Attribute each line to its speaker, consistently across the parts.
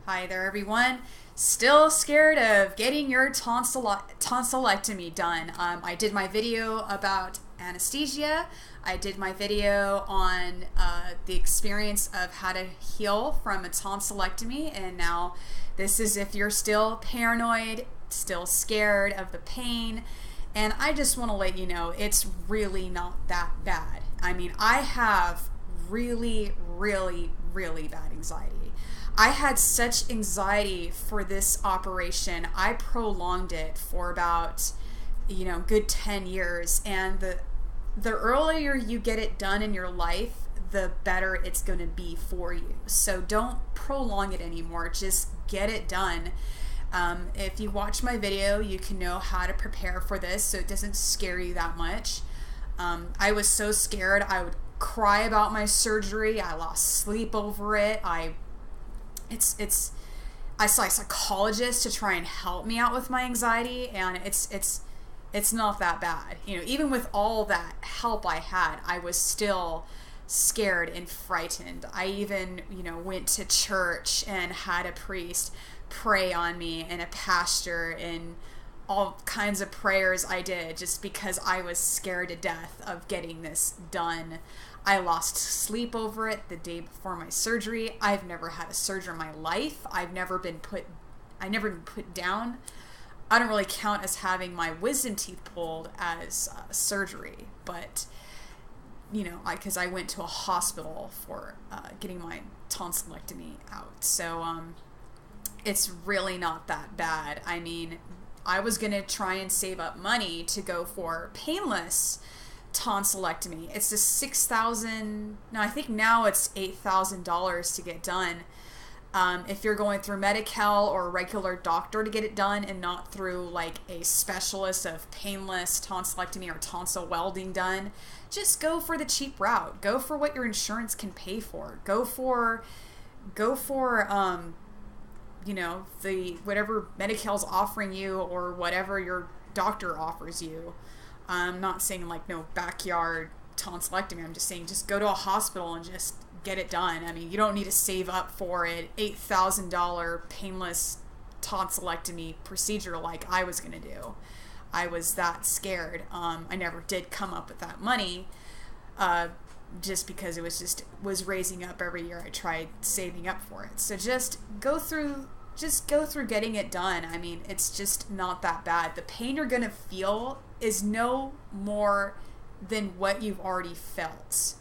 Speaker 1: Hi there, everyone. Still scared of getting your tonsillectomy done. I did my video about anesthesia. I did my video on the experience of how to heal from a tonsillectomy, and now this is if you're still paranoid, still scared of the pain. And I just want to let you know it's really not that bad. I mean, I have really, really, really bad anxiety. I had such anxiety for this operation. I prolonged it for about, good 10 years. And the earlier you get it done in your life, the better it's going to be for you. So don't prolong it anymore. Just get it done. If you watch my video, you can know how to prepare for this so it doesn't scare you that much. I was so scared. I would cry about my surgery. I lost sleep over it. I saw a psychologist to try and help me out with my anxiety, and it's not that bad. Even with all that help I had, I was still scared and frightened. I even, went to church and had a priest pray on me, and a pastor, and all kinds of prayers I did just because I was scared to death of getting this done. I lost sleep over it the day before my surgery. I've never had a surgery in my life. I never been put down. I don't really count as having my wisdom teeth pulled as surgery, but because I went to a hospital for getting my tonsillectomy out. So it's really not that bad. I mean, I was going to try and save up money to go for painless tonsillectomy. It's a $6,000, no, I think now it's $8,000 to get done. If you're going through Medi-Cal or a regular doctor to get it done and not through like a specialist of painless tonsillectomy or tonsil welding done, just go for the cheap route. Go for what your insurance can pay for. Go for the whatever Medi-Cal's offering you or whatever your doctor offers you. I'm not saying like no backyard tonsillectomy. I'm just saying just go to a hospital and just get it done. I mean, you don't need to save up for an $8,000 painless tonsillectomy procedure like I was going to do. I was that scared. I never did come up with that money just because it was raising up every year I tried saving up for it. So just go through getting it done. I mean, it's just not that bad. The pain you're going to feel is no more than what you've already felt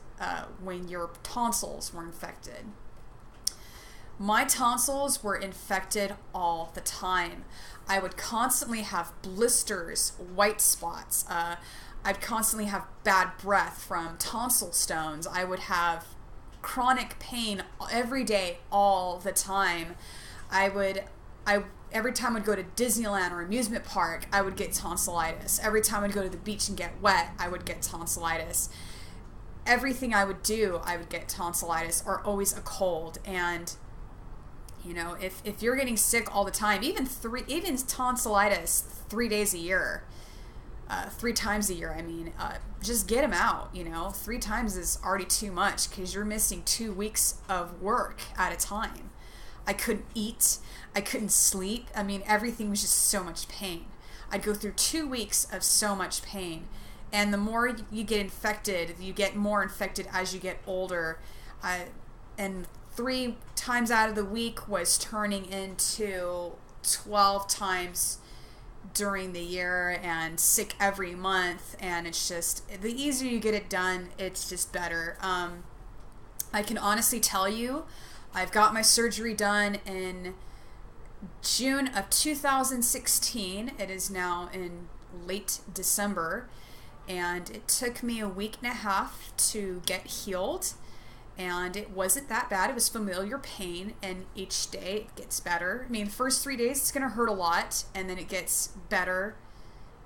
Speaker 1: when your tonsils were infected. My tonsils were infected all the time. I would constantly have blisters, white spots. I'd constantly have bad breath from tonsil stones. I would have chronic pain every day, all the time. Every time I'd go to Disneyland or amusement park, I would get tonsillitis. Every time I'd go to the beach and get wet, I would get tonsillitis. Everything I would do, I would get tonsillitis or always a cold. And if you're getting sick all the time, even tonsillitis 3 days a year, 3 times a year, I mean, just get them out. 3 times is already too much because you're missing 2 weeks of work at a time. I couldn't eat. I couldn't sleep. I mean, everything was just so much pain. I'd go through 2 weeks of so much pain. And the more you get infected, you get more infected as you get older. And 3 times out of the week was turning into 12 times during the year, and sick every month. And it's just, the easier you get it done, it's just better. I can honestly tell you, I've got my surgery done in June of 2016. It is now in late December, and it took me a week and a half to get healed, and it wasn't that bad. It was familiar pain, and each day it gets better. I mean, the first 3 days it's going to hurt a lot, and then it gets better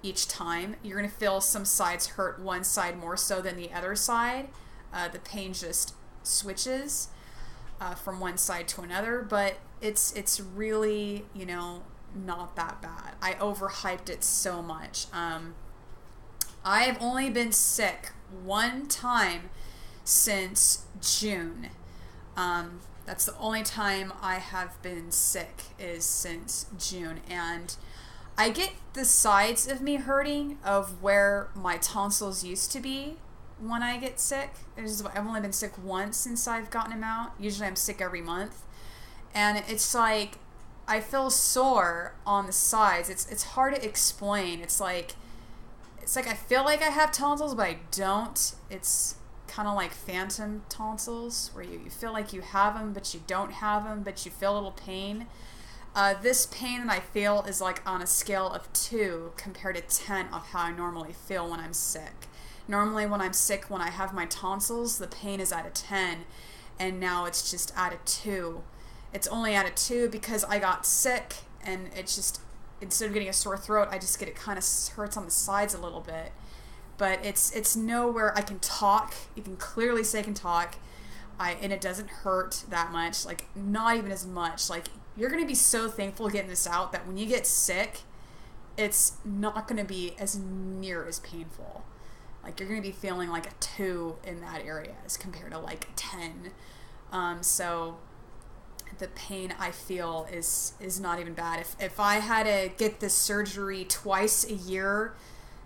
Speaker 1: each time. You're going to feel some sides hurt, one side more so than the other side. The pain just switches from one side to another, but it's really, not that bad. I overhyped it so much. I've only been sick one time since June. That's the only time I have been sick is since June. And I get the sides of me hurting of where my tonsils used to be when I get sick. I've only been sick once since I've gotten them out. Usually I'm sick every month. And it's like, I feel sore on the sides. It's hard to explain. It's like I feel like I have tonsils, but I don't. It's kind of like phantom tonsils, where you feel like you have them, but you don't have them, but you feel a little pain. This pain that I feel is like on a scale of 2 compared to 10 of how I normally feel when I'm sick. Normally when I'm sick, when I have my tonsils, the pain is at a 10, and now it's just at a 2. It's only at a 2 because I got sick, and it's just, instead of getting a sore throat, I just get, it kind of hurts on the sides a little bit. But it's nowhere I can talk. You can clearly say I can talk. And it doesn't hurt that much, like not even as much. Like, you're going to be so thankful getting this out that when you get sick, it's not going to be as near as painful. Like, you're going to be feeling like a 2 in that area as compared to like a 10. So the pain I feel is not even bad. If I had to get this surgery twice a year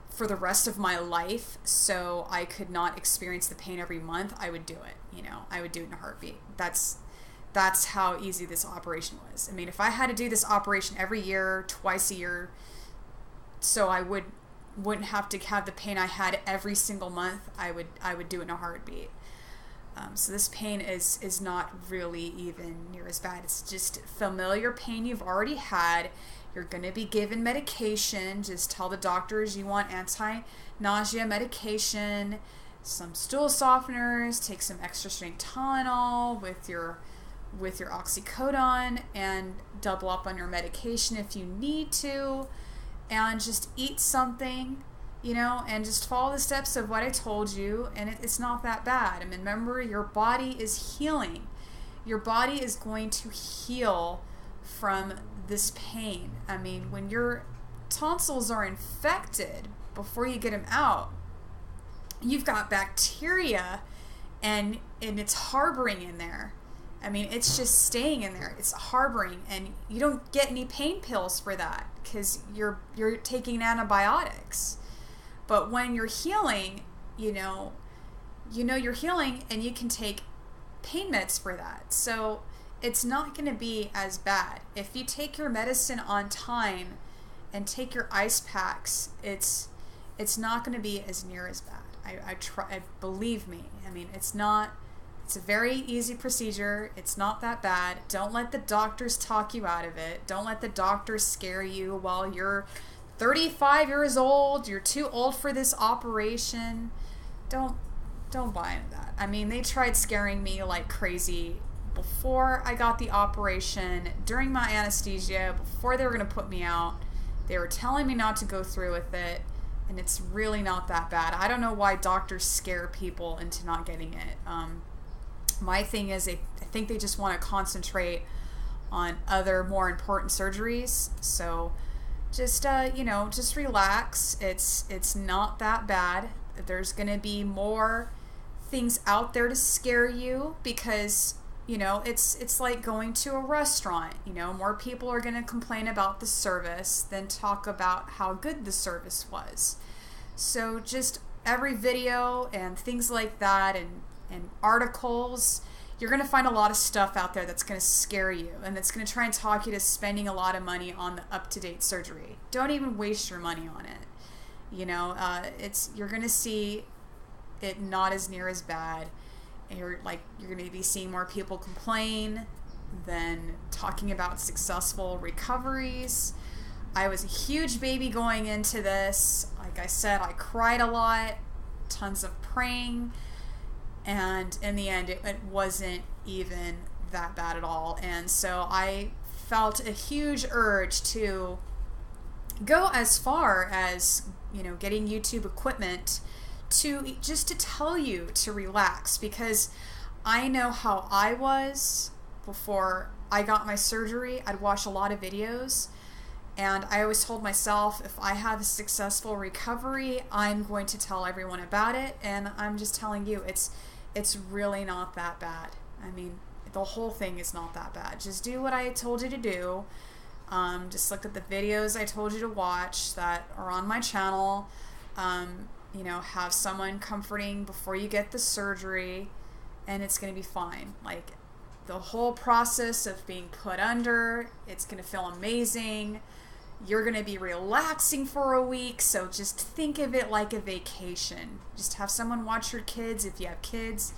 Speaker 1: for the rest of my life so I could not experience the pain every month, I would do it. You know, I would do it in a heartbeat. That's how easy this operation was. I mean, if I had to do this operation every year, twice a year, so I wouldn't have to have the pain I had every single month, I would do it in a heartbeat. So this pain is not really even near as bad. It's just familiar pain you've already had. You're going to be given medication. Just tell the doctors you want anti-nausea medication, some stool softeners, take some extra strength Tylenol with your oxycodone, and double up on your medication if you need to, and just eat something, you know, and just follow the steps of what I told you, and it's not that bad. I mean, remember, your body is healing. Your body is going to heal from this pain. I mean, when your tonsils are infected before you get them out, you've got bacteria and it's harboring in there. I mean, it's just staying in there. It's harboring, and you don't get any pain pills for that because you're taking antibiotics. But when you're healing, you know you're healing, and you can take pain meds for that. So it's not going to be as bad. If you take your medicine on time and take your ice packs, it's not going to be as near as bad. Believe me. I mean, it's not. It's a very easy procedure. It's not that bad. Don't let the doctors talk you out of it. Don't let the doctors scare you while you're 35 years old. You're too old for this operation. Don't buy into that. I mean, they tried scaring me like crazy before I got the operation, during my anesthesia, before they were going to put me out. They were telling me not to go through with it, and it's really not that bad. I don't know why doctors scare people into not getting it. My thing is, I think they just want to concentrate on other more important surgeries. So just just relax. It's not that bad. There's going to be more things out there to scare you, because it's like going to a restaurant. More people are going to complain about the service than talk about how good the service was. So just every video and things like that, and articles, you're going to find a lot of stuff out there that's going to scare you, and that's going to try and talk you to spending a lot of money on the up-to-date surgery. Don't even waste your money on it. You're going to see it not as near as bad, and you're going to be seeing more people complain than talking about successful recoveries. I was a huge baby going into this. Like I said, I cried a lot, tons of praying, and in the end, it wasn't even that bad at all. And so I felt a huge urge to go as far as, getting YouTube equipment to tell you to relax, because I know how I was before I got my surgery. I'd watch a lot of videos, and I always told myself, if I have a successful recovery, I'm going to tell everyone about it. And I'm just telling you, it's really not that bad. I mean, the whole thing is not that bad. Just do what I told you to do. Just look at the videos I told you to watch that are on my channel. You know, have someone comforting before you get the surgery, and it's going to be fine. Like, the whole process of being put under, it's going to feel amazing. You're going to be relaxing for a week, so just think of it like a vacation. Just have someone watch your kids if you have kids.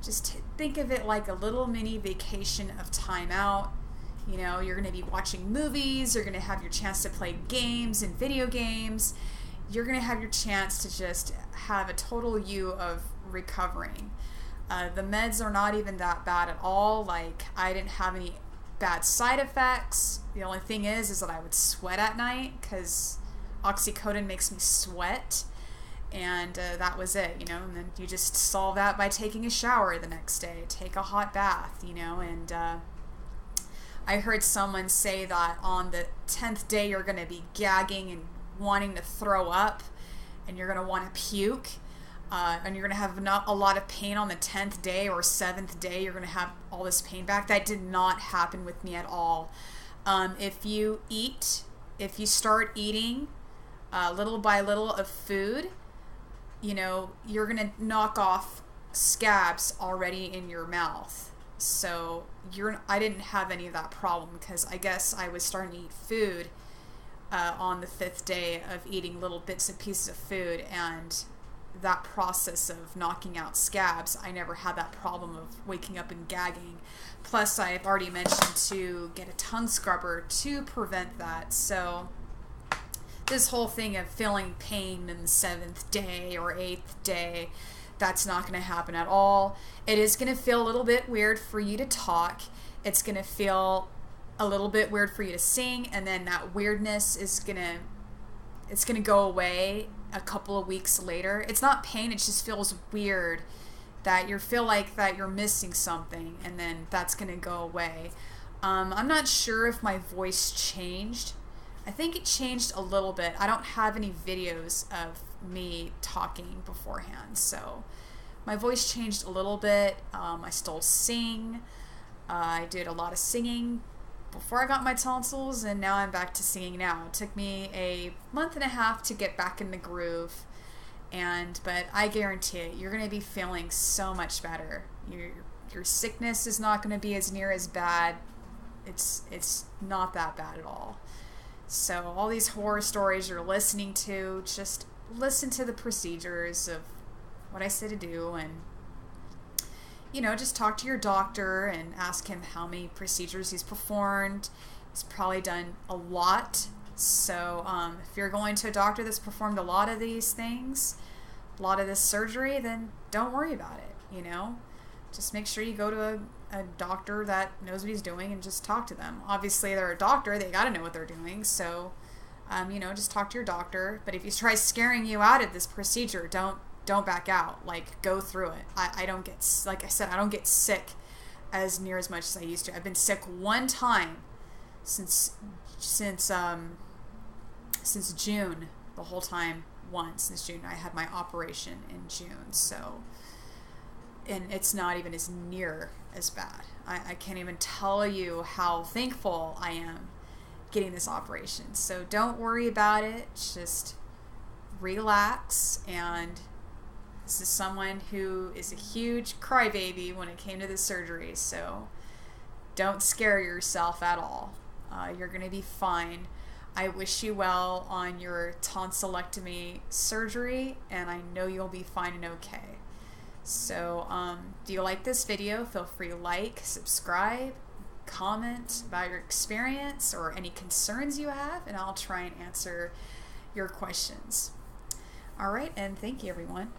Speaker 1: Just think of it like a little mini vacation of time out. You know, you're going to be watching movies, you're going to have your chance to play games and video games. You're going to have your chance to just have a total you of recovering. The meds are not even that bad at all. Like, I didn't have any bad side effects. The only thing is that I would sweat at night because oxycodone makes me sweat. And that was it, you know, and then you just solve that by taking a shower the next day, take a hot bath, you know, and I heard someone say that on the 10th day you're going to be gagging and wanting to throw up, and you're going to want to puke, and you're going to have not a lot of pain on the 10th day or 7th day. You're going to have all this pain back. That did not happen with me at all. If you start eating little by little of food, you know, you're going to knock off scabs already in your mouth. So I didn't have any of that problem because I guess I was starting to eat food on the 5th day of eating little bits and pieces of food, and that process of knocking out scabs, I never had that problem of waking up and gagging. Plus, I've already mentioned to get a tongue scrubber to prevent that. So this whole thing of feeling pain in the 7th day or 8th day, that's not going to happen at all. It is going to feel a little bit weird for you to talk. It's going to feel a little bit weird for you to sing, and then that weirdness is going to go away a couple of weeks later. It's not pain, it just feels weird that you feel like that you're missing something, and then that's going to go away. I'm not sure if my voice changed. I think it changed a little bit. I don't have any videos of me talking beforehand, so my voice changed a little bit. I still sing. I did a lot of singing before I got my tonsils, and now I'm back to singing now. It took me a month and a half to get back in the groove, but I guarantee it, you're going to be feeling so much better. Your sickness is not going to be as near as bad. It's not that bad at all. So all these horror stories you're listening to, just listen to the procedures of what I say to do, and you know, just talk to your doctor and ask him how many procedures he's performed. He's probably done a lot. So if you're going to a doctor that's performed a lot of these things, a lot of this surgery, then don't worry about it, you know. Just make sure you go to a doctor that knows what he's doing and just talk to them. Obviously, they're a doctor. They got to know what they're doing. So, you know, just talk to your doctor. But if he tries scaring you out of this procedure, don't back out. Like, go through it. I don't get, like I said, I don't get sick as near as much as I used to. I've been sick one time since June, the whole time once since June. I had my operation in June, so, and it's not even as near as bad. I can't even tell you how thankful I am getting this operation. So don't worry about it. Just relax. And this is someone who is a huge crybaby when it came to the surgery, so don't scare yourself at all. You're going to be fine. I wish you well on your tonsillectomy surgery, and I know you'll be fine and okay. So, if you like this video, feel free to like, subscribe, comment about your experience or any concerns you have, and I'll try and answer your questions. All right, and thank you, everyone.